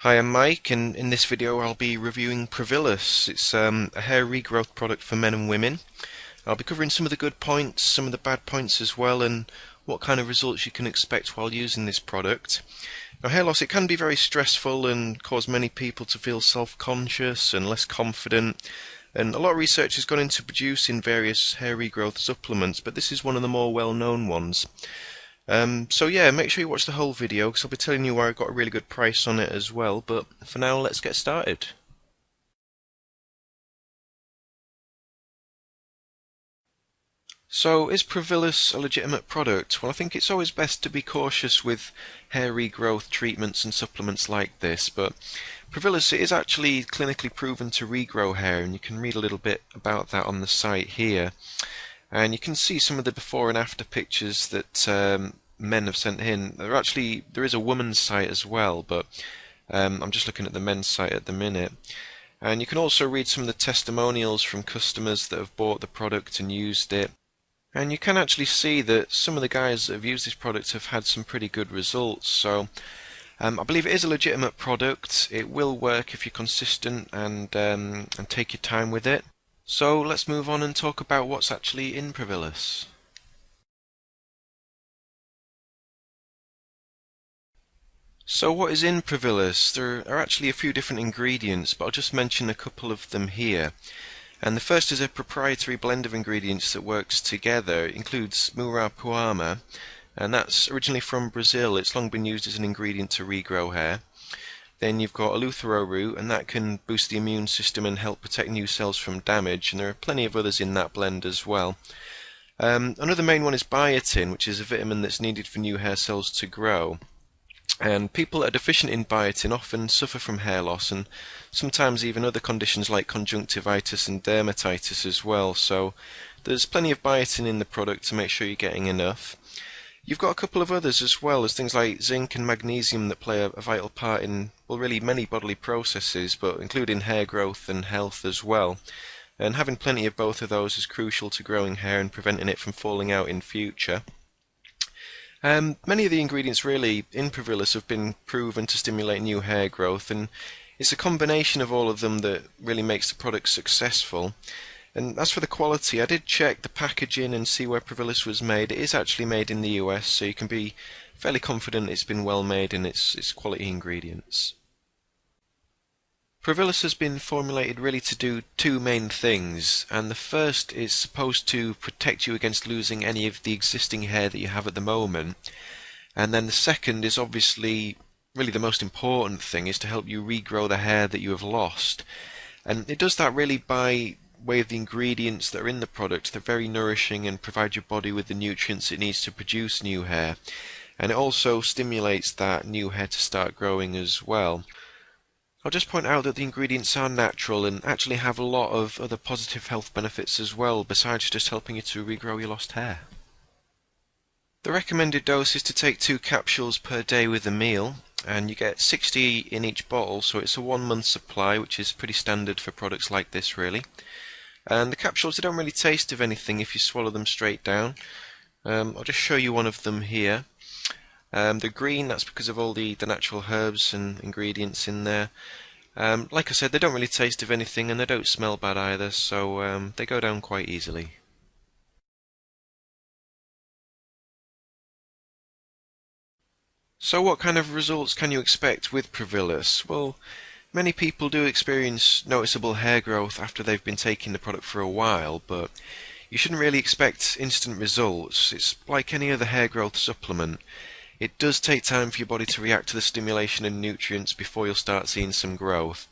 Hi, I'm Mike, and in this video I'll be reviewing Provillus. It's a hair regrowth product for men and women. I'll be covering some of the good points, some of the bad points as well, and what kind of results you can expect while using this product. Now, hair loss, it can be very stressful and cause many people to feel self-conscious and less confident. And a lot of research has gone into producing various hair regrowth supplements, but this is one of the more well-known ones. So yeah, make sure you watch the whole video because I'll be telling you where I got a really good price on it as well. But for now, let's get started. So is Provillus a legitimate product? Well, I think it's always best to be cautious with hair regrowth treatments and supplements like this, but Provillus is actually clinically proven to regrow hair, and you can read a little bit about that on the site here. And you can see some of the before and after pictures that men have sent in. There is a woman's site as well, but I'm just looking at the men's site at the minute. And you can also read some of the testimonials from customers that have bought the product and used it. And you can actually see that some of the guys that have used this product have had some pretty good results. So I believe it is a legitimate product. It will work if you're consistent and take your time with it. So let's move on and talk about what's actually in Provillus. So what is in Provillus? There are actually a few different ingredients, but I'll just mention a couple of them here. And the first is a proprietary blend of ingredients that works together. It includes murapuama, and that's originally from Brazil. It's long been used as an ingredient to regrow hair. Then you've got eleuthero root, and that can boost the immune system and help protect new cells from damage, and there are plenty of others in that blend as well. Another main one is biotin, which is a vitamin that's needed for new hair cells to grow. And people that are deficient in biotin often suffer from hair loss and sometimes even other conditions like conjunctivitis and dermatitis as well. So there's plenty of biotin in the product to make sure you're getting enough. You've got a couple of others as well, as things like zinc and magnesium that play a vital part in, well, really many bodily processes, but including hair growth and health as well. And having plenty of both of those is crucial to growing hair and preventing it from falling out in future. Many of the ingredients really in Provillus have been proven to stimulate new hair growth, and it's a combination of all of them that really makes the product successful. And as for the quality, I did check the packaging and see where Provillus was made. It is actually made in the US, so you can be fairly confident it's been well made in its quality ingredients. Provillus has been formulated really to do two main things, and the first is supposed to protect you against losing any of the existing hair that you have at the moment, and then the second is obviously really the most important thing, is to help you regrow the hair that you have lost. And it does that really by way of the ingredients that are in the product. They're very nourishing and provide your body with the nutrients it needs to produce new hair, and it also stimulates that new hair to start growing as well. I'll just point out that the ingredients are natural and actually have a lot of other positive health benefits as well, besides just helping you to regrow your lost hair. The recommended dose is to take 2 capsules per day with a meal, and you get 60 in each bottle, so it's a 1-month supply, which is pretty standard for products like this really. And the capsules, they don't really taste of anything if you swallow them straight down. I'll just show you one of them here. They're green, that's because of all the natural herbs and ingredients in there. Like I said, they don't really taste of anything and they don't smell bad either, so they go down quite easily. So what kind of results can you expect with Provillus? Well, many people do experience noticeable hair growth after they've been taking the product for a while, but you shouldn't really expect instant results. It's like any other hair growth supplement. It does take time for your body to react to the stimulation and nutrients before you'll start seeing some growth.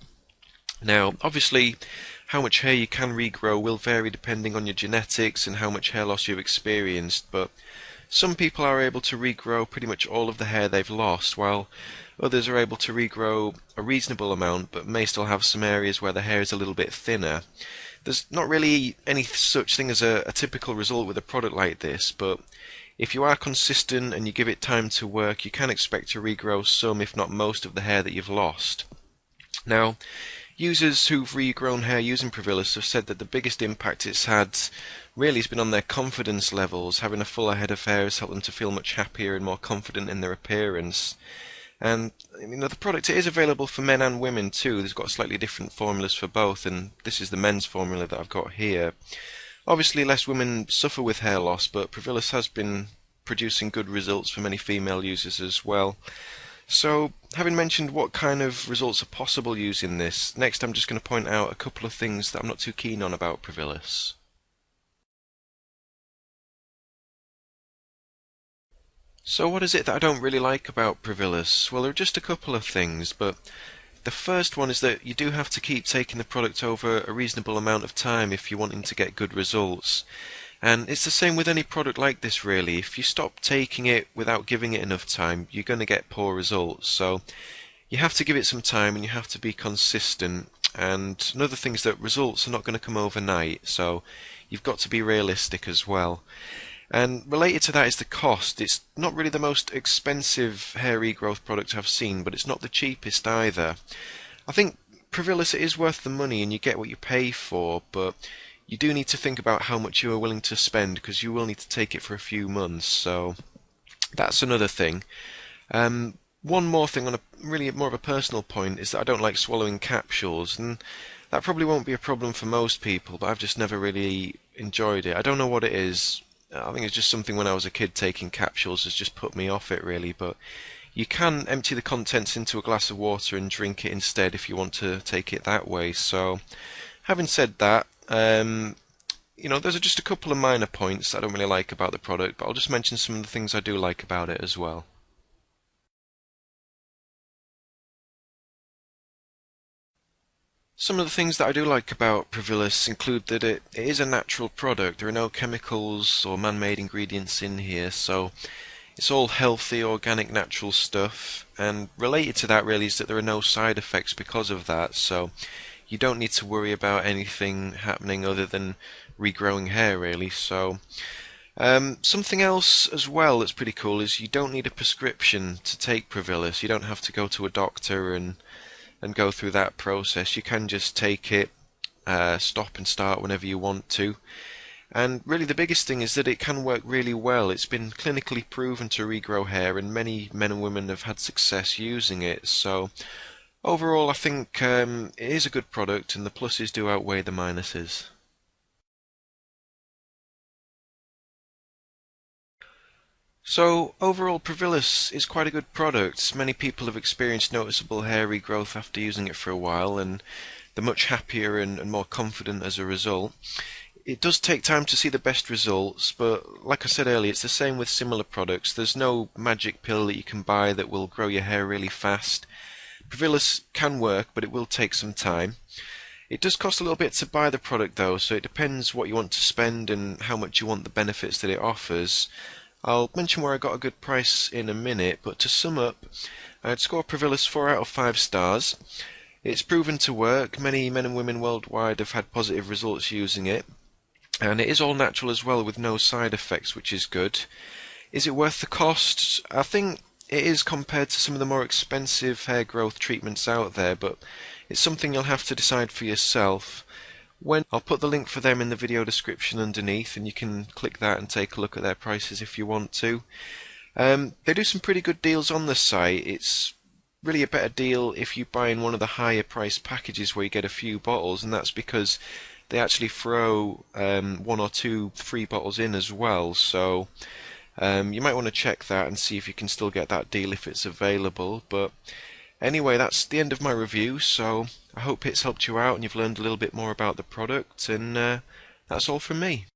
Now, obviously, how much hair you can regrow will vary depending on your genetics and how much hair loss you've experienced, but some people are able to regrow pretty much all of the hair they've lost, while others are able to regrow a reasonable amount but may still have some areas where the hair is a little bit thinner. There's not really any such thing as a typical result with a product like this, but if you are consistent and you give it time to work, you can expect to regrow some, if not most, of the hair that you've lost. Now, users who've regrown hair using Provillus have said that the biggest impact it's had really has been on their confidence levels. Having a fuller head of hair has helped them to feel much happier and more confident in their appearance. And the product, it is available for men and women too. There's got slightly different formulas for both, and this is the men's formula that I've got here. Obviously, less women suffer with hair loss, but Provillus has been producing good results for many female users as well. So, having mentioned what kind of results are possible using this, next I'm just going to point out a couple of things that I'm not too keen on about Provillus. So what is it that I don't really like about Provillus? Well, there are just a couple of things, but the first one is that you do have to keep taking the product over a reasonable amount of time if you're wanting to get good results. And it's the same with any product like this really. If you stop taking it without giving it enough time, you're going to get poor results. So you have to give it some time and you have to be consistent. And another thing is that results are not going to come overnight, so you've got to be realistic as well. And related to that is the cost. It's not really the most expensive hair regrowth product I've seen, but it's not the cheapest either. I think Provillus is worth the money and you get what you pay for, but you do need to think about how much you are willing to spend because you will need to take it for a few months, so that's another thing. One more thing on a really more of a personal point is that I don't like swallowing capsules, and that probably won't be a problem for most people, but I've just never really enjoyed it. I don't know what it is. I think it's just something when I was a kid taking capsules has just put me off it really, but you can empty the contents into a glass of water and drink it instead if you want to take it that way. So, having said that, those are just a couple of minor points I don't really like about the product, but I'll just mention some of the things I do like about it as well. Some of the things that I do like about Provillus include that it is a natural product. There are no chemicals or man-made ingredients in here, so it's all healthy, organic, natural stuff. And related to that really is that there are no side effects because of that, so you don't need to worry about anything happening other than regrowing hair really. So something else as well that's pretty cool is you don't need a prescription to take Provillus. You don't have to go to a doctor and go through that process. You can just take it, stop and start whenever you want to. And really the biggest thing is that it can work really well. It's been clinically proven to regrow hair and many men and women have had success using it. So overall I think it is a good product and the pluses do outweigh the minuses. So overall Provillus is quite a good product. Many people have experienced noticeable hair regrowth after using it for a while and they're much happier and more confident as a result. It does take time to see the best results, but like I said earlier, it's the same with similar products. There's no magic pill that you can buy that will grow your hair really fast. Provillus can work, but it will take some time. It does cost a little bit to buy the product though, so it depends what you want to spend and how much you want the benefits that it offers. I'll mention where I got a good price in a minute, but to sum up, I'd score Provillus 4 out of 5 stars. It's proven to work. Many men and women worldwide have had positive results using it. And it is all natural as well with no side effects, which is good. Is it worth the cost? I think it is compared to some of the more expensive hair growth treatments out there, but it's something you'll have to decide for yourself. I'll put the link for them in the video description underneath and you can click that and take a look at their prices if you want to. They do some pretty good deals on the site. It's really a better deal if you buy in one of the higher priced packages where you get a few bottles, and that's because they actually throw 1 or 2 free bottles in as well, so you might want to check that and see if you can still get that deal if it's available. But anyway, that's the end of my review, so I hope it's helped you out and you've learned a little bit more about the product, and that's all from me.